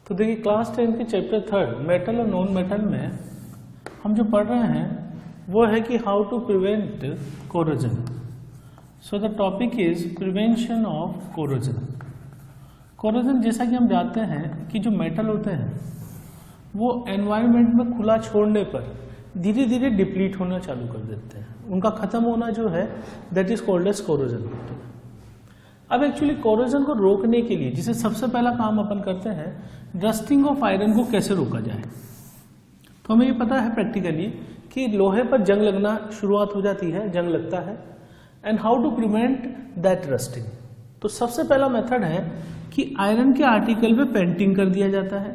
तो देखिए क्लास 10 के चैप्टर 3 मेटल और नॉन मेटल में हम जो पढ़ रहे हैं वो है कि how to prevent corrosion. So the topic is prevention of corrosion. Corrosion जैसा कि हम जानते हैं कि जो मेटल होते हैं वो एनवायरनमेंट में खुला छोड़ने पर धीरे धीरे डिप्लीट होना चालू कर देते हैं। उनका खत्म होना जो है that is called as corrosion. अब एक्चुअली कोरोजन को रोकने के लिए जिसे सबसे पहला काम अपन करते हैं रस्टिंग ऑफ आयरन को कैसे रोका जाए। तो हमें ये पता है प्रैक्टिकली कि लोहे पर जंग लगना शुरुआत हो जाती है, जंग लगता है, and how to prevent that rusting. तो सबसे पहला मेथड है कि आयरन के आर्टिकल पे पेंटिंग कर दिया जाता है,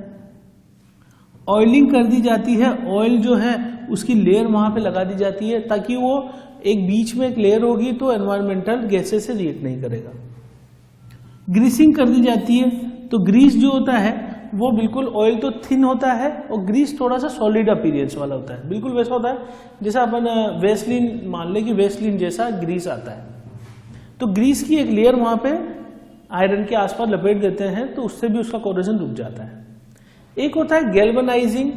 ऑयलिंग कर दी जाती है, ऑयल जो है उसकी लेयर वहां पे लगा दी जाती है ताकि वो एक बीच में एक लेयर होगी तो एनवायरमेंटल गैसेस से रिएक्ट नहीं करेगा। ग्रीसिंग कर दी जाती है, तो ग्रीस जो होता है वो बिल्कुल ऑयल तो थिन होता है और ग्रीस थोड़ा सा सॉलिड अपीयरेंस वाला होता है, बिल्कुल वैसा होता है जैसा अपन वेस्लिन मान ले कि वेस्लिन जैसा ग्रीस आता है। तो ग्रीस की एक लेयर वहां पे आयरन के आसपास लपेट देते हैं तो उससे भी उसका कोरोजन रुक जाता है। एक होता है गैल्वेनाइजिंग,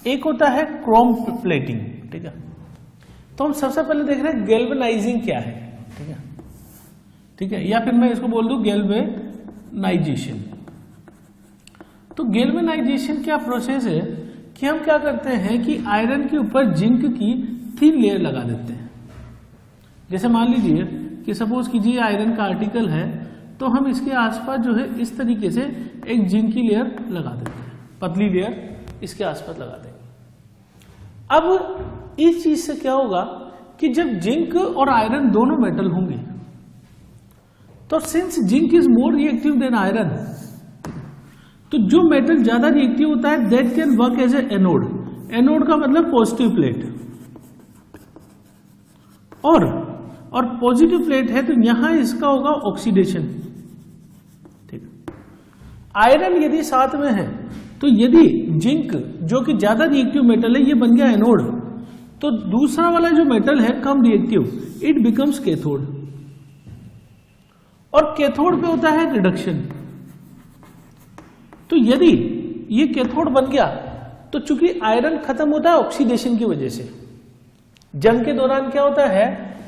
एक होता है क्रोम प्लेटिंग। ठीक है, तो हम सबसे पहले देख रहे हैं गैल्वेनाइजिंग क्या है। ठीक है, ठीक है, या फिर मैं इसको बोल दूं गैल्वेनाइजेशन। तो गैल्वेनाइजेशन क्या प्रोसेस है कि हम क्या करते हैं कि आयरन के ऊपर जिंक की थिन लेयर लगा देते हैं। जैसे मान लीजिए कि सपोज कीजिए आयरन का आर्टिकल है तो हम इसके आसपास जो है इस तरीके से एक जिंक की लेयर लगा देते हैं, पतली लेयर इसके आसपास लगा देंगे। अब इस चीज से क्या होगा कि जब जिंक और आयरन दोनों मेटल होंगे तो since zinc is more reactive than iron, तो जो मेटल ज्यादा रिएक्टिव होता है that can work as a anode. Anode का मतलब पॉजिटिव प्लेट, और पॉजिटिव प्लेट है तो यहां इसका होगा ऑक्सीडेशन। ठीक, आयरन यदि साथ में है तो यदि जिंक जो कि ज्यादा रिएक्टिव मेटल है ये बन गया एनोड, तो दूसरा वाला जो मेटल है कम रिएक्टिव इट बिकम्स कैथोड, और कैथोड पे होता है रिडक्शन। तो यदि ये कैथोड बन गया तो चूंकि आयरन खत्म होता है ऑक्सीडेशन की वजह से, जंग के दौरान क्या होता है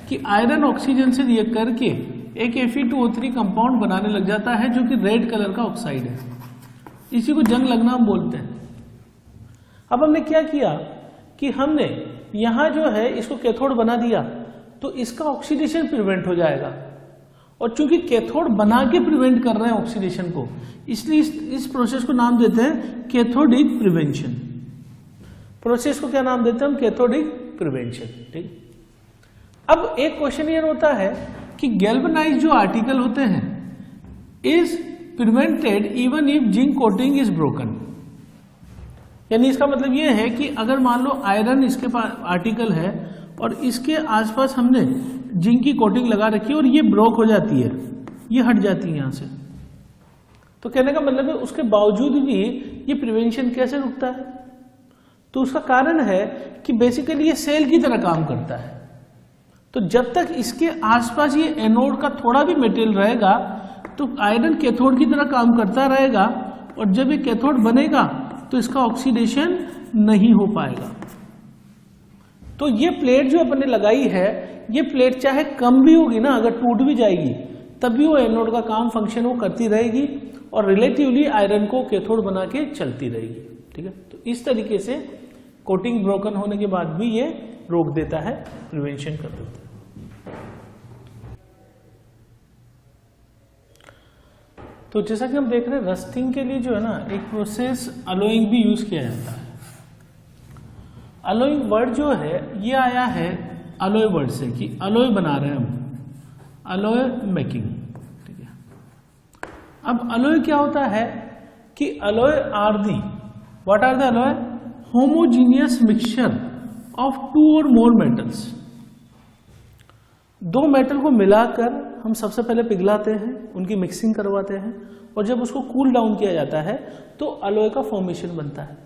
कि आयरन ऑक्सीजन से रिएक्ट करके एक Fe2O3 कंपाउंड बनाने लग जाता है जो कि रेड कलर का ऑक्साइड है। इसी को जंग लगना हम बोलते हैं। अब हमने क्या किया कि हमने यहां जो है इसको कैथोड बना दिया तो इसका ऑक्सीडेशन प्रिवेंट हो जाएगा, और चूंकि कैथोड बना के प्रिवेंट कर रहे हैं ऑक्सीडेशन को, इसलिए इस प्रोसेस को नाम देते हैं कैथोडिक प्रिवेंशन। प्रोसेस को क्या नाम देते हैं हम? Cathodic prevention. ठीक, अब एक क्वेश्चन ये होता है कि गैल्वेनाइज जो आर्टिकल होते हैं is prevented even if zinc coating is broken. यानी इसका मतलब ये है कि अगर मान लो आयरन इसके पास आर्टिकल है और इसके आसपास हमने जिंक की कोटिंग लगा रखी है और ये ब्रोक हो जाती है, ये हट जाती है यहां से, तो कहने का मतलब है उसके बावजूद भी ये प्रिवेंशन कैसे रुकता है? तो उसका कारण है कि बेसिकली ये सेल की तरह काम करता है। तो जब तक इसके आसपास ये एनोड का थोड़ा भी मेटेरियल रहेगा तो आयरन कैथोड की तरह काम करता रहेगा, और जब ये कैथोड बनेगा तो इसका ऑक्सीडेशन नहीं हो पाएगा। तो ये प्लेट जो अपन ने लगाई है, ये प्लेट चाहे कम भी होगी ना, अगर टूट भी जाएगी तब भी वो एनोड का काम फंक्शन वो करती रहेगी और रिलेटिवली आयरन को कैथोड बना के चलती रहेगी। ठीक है, तो इस तरीके से कोटिंग ब्रोकन होने के बाद भी ये रोक देता है, प्रिवेंशन कर देता है। तो जैसा कि हम देख रहे हैं रस्टिंग के लिए जो है ना एक प्रोसेस अलोइंग भी यूज किया जाता है। अलोइंग वर्ड जो है ये आया है अलोय वर्ड से कि अलोय बना रहे हैं हम, अलोय मेकिंग। ठीक है, अब अलोय क्या होता है कि alloy are the what are the alloy? Homogeneous mixture of 2 और मोर मेटल्स। दो मेटल को मिलाकर हम सबसे पहले पिघलाते हैं, उनकी मिक्सिंग करवाते हैं, और जब उसको कूल डाउन किया जाता है तो अलोय का फॉर्मेशन बनता है।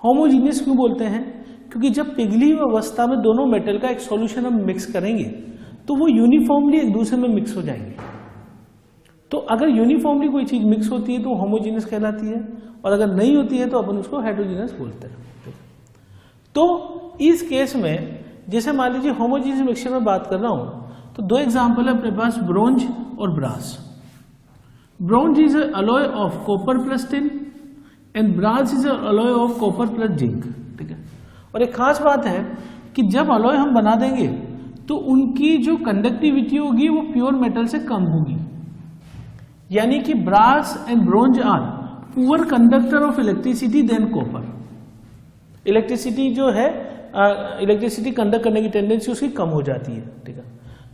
होमोजीनियस क्यों बोलते हैं? क्योंकि जब पिघली हुई अवस्था में दोनों मेटल का एक सॉल्यूशन हम मिक्स करेंगे तो वो यूनिफॉर्मली एक दूसरे में मिक्स हो जाएंगे। तो अगर यूनिफॉर्मली कोई चीज मिक्स होती है तो होमोजीनियस कहलाती है, और अगर नहीं होती है तो अपन उसको हेटेरोजीनियस बोलते हैं। तो इस केस में जैसे मान लीजिए होमोजीनियस मिक्सचर में बात कर रहा हूं तो दो एग्जांपल है अपने पास, ब्रोंज और brass. Bronze is alloy of copper plus tin and brass is alloy of copper plus zinc. ठीक है, और एक खास बात है कि जब अलॉय हम बना देंगे तो उनकी जो कंडक्टिविटी होगी वो प्योर मेटल से कम होगी, यानी कि brass and bronze are poor conductor of electricity than copper. Electricity जो है इलेक्ट्रिसिटी कंडक्ट करने की टेंडेंसी उसकी कम हो जाती है। ठीक है,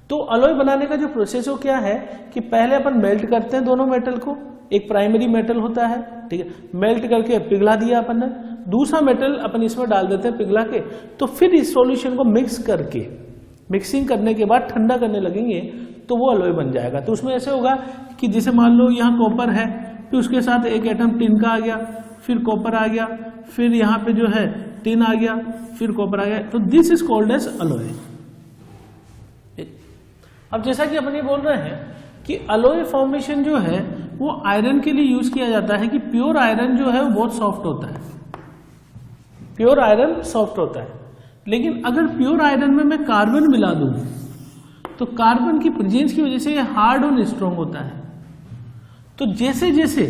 तो अलॉय बनाने का जो प्रोसेस हो क्या है कि पहले अपन मेल्ट करते हैं दोनों मेटल को, एक प्राइमरी मेटल होता है। ठीक है, मेल्ट करके पिघला दिया अपन ने, दूसरा मेटल अपन इसमें डाल देते हैं पिघला के, तो फिर इस सॉल्यूशन को मिक्स करके, मिक्सिंग करने के बाद ठंडा करने लगेंगे तो वो अलॉय बन जाएगा। तो उसमें ऐसे होगा कि जैसे मान लो यहाँ कॉपर है, फिर उसके साथ एक एटम टिन का आ गया, फिर कॉपर आ गया, फिर यहाँ पे जो है टिन आ गया, फिर कॉपर आ गया, तो this is called as alloy. अब जैसा कि अपन ये बोल रहे हैं कि अलॉय फॉर्मेशन जो है वो आयरन के लिए यूज किया जाता है कि प्योर आयरन जो है वो बहुत सॉफ्ट होता है, प्योर आयरन सॉफ्ट होता है। लेकिन अगर प्योर आयरन में मैं कार्बन मिला दूं तो कार्बन की प्रेजेंस की वजह से ये हार्ड और स्ट्रॉन्ग होता है। तो जैसे जैसे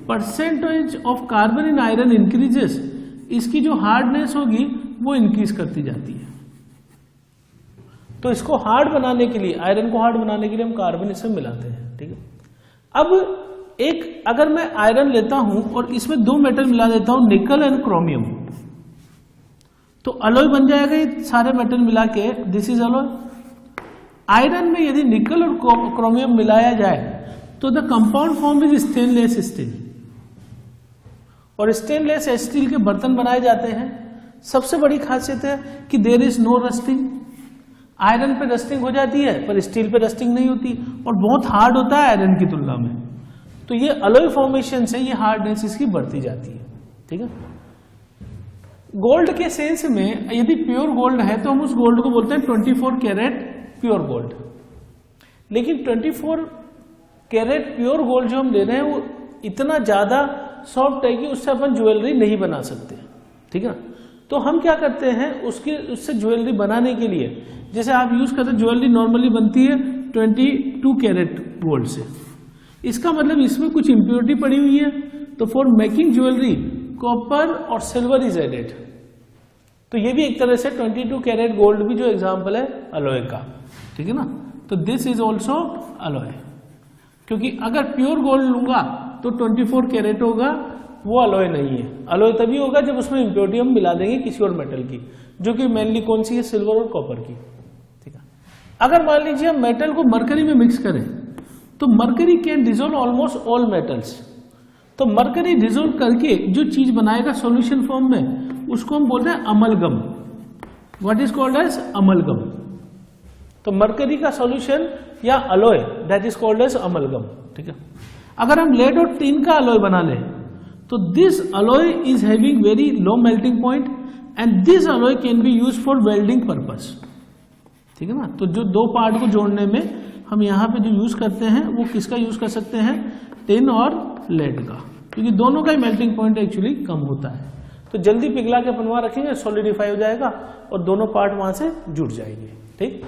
percentage of carbon in iron increases, इसकी जो हार्डनेस होगी वो इंक्रीज करती जाती है। तो इसको हार्ड बनाने के लिए, आयरन को हार्ड बनाने के लिए हम कार्बन इसमें मिलाते हैं। ठीक है, अब एक अगर मैं आयरन लेता हूं और इसमें दो मेटल मिला देता हूं, निकल एंड क्रोमियम, तो अलॉय बन जाएगा ये सारे मेटल मिला के, दिस इज अलॉय। आयरन में यदि निकल और क्रोमियम मिलाया जाए तो the compound form is stainless steel, और स्टेनलेस स्टील के बर्तन बनाए जाते हैं। सबसे बड़ी खासियत है कि there is no rusting. Iron पे रस्टिंग हो जाती है पर स्टील पे रस्टिंग नहीं होती, और बहुत हार्ड होता है आयरन की तुलना में। तो ये अलॉय फॉर्मेशन से ये हार्डनेस इसकी बढ़ती जाती है। ठीक है, गोल्ड के सेंस में यदि प्योर गोल्ड है तो हम उस गोल्ड को बोलते हैं 24 कैरेट प्योर गोल्ड। लेकिन 24 कैरेट प्योर गोल्ड जो हम ले रहे हैं वो इतना ज्यादा सॉफ्ट है कि उससे अपन ज्वेलरी नहीं बना सकते। ठीक है, तो हम क्या करते हैं उससे ज्वेलरी बनाने के लिए, जैसे आप यूज करते हैं, ज्वेलरी नॉर्मली बनती है 22 कैरेट गोल्ड से। इसका मतलब इसमें कुछ इंप्योरिटी पड़ी हुई है, तो फॉर मेकिंग ज्वेलरी कॉपर और सिल्वर इज एडेड। तो ये भी एक तरह से 22 कैरेट गोल्ड भी जो एग्जांपल है अलॉय का। ठीक है ना, तो दिस इज ऑल्सो अलॉय, क्योंकि अगर प्योर गोल्ड लूंगा तो 24 कैरेट होगा, वो अलॉय नहीं है। अलॉय तभी होगा जब उसमें इंप्योरिटी हम मिला देंगे किसी और मेटल की, जो कि मेनली कौन सी है, सिल्वर और कॉपर की। ठीक है, अगर मान लीजिए हम मेटल को मरकरी में मिक्स करें तो mercury can dissolve almost all metals. तो मरकरी डिजोल्व करके जो चीज बनाएगा सॉल्यूशन फॉर्म में, उसको हम बोलते हैं amalgam. What is called as amalgam. तो मरकरी का सॉल्यूशन या alloy that is called as amalgam. ठीक है, अगर हम लेड और टिन का अलॉय बना लें तो this alloy is having very low melting point and this alloy can be use for welding purpose. ठीक है ना, तो जो दो पार्ट को जोड़ने में हम यहाँ पे जो यूज करते हैं वो किसका यूज कर सकते हैं, टिन और लेड का, क्योंकि दोनों का ही मेल्टिंग पॉइंट एक्चुअली कम होता है। तो जल्दी पिघला के अपन वहां रखेंगे, सॉलिडिफाई हो जाएगा और दोनों पार्ट वहां से जुड़ जाएंगे। ठीक।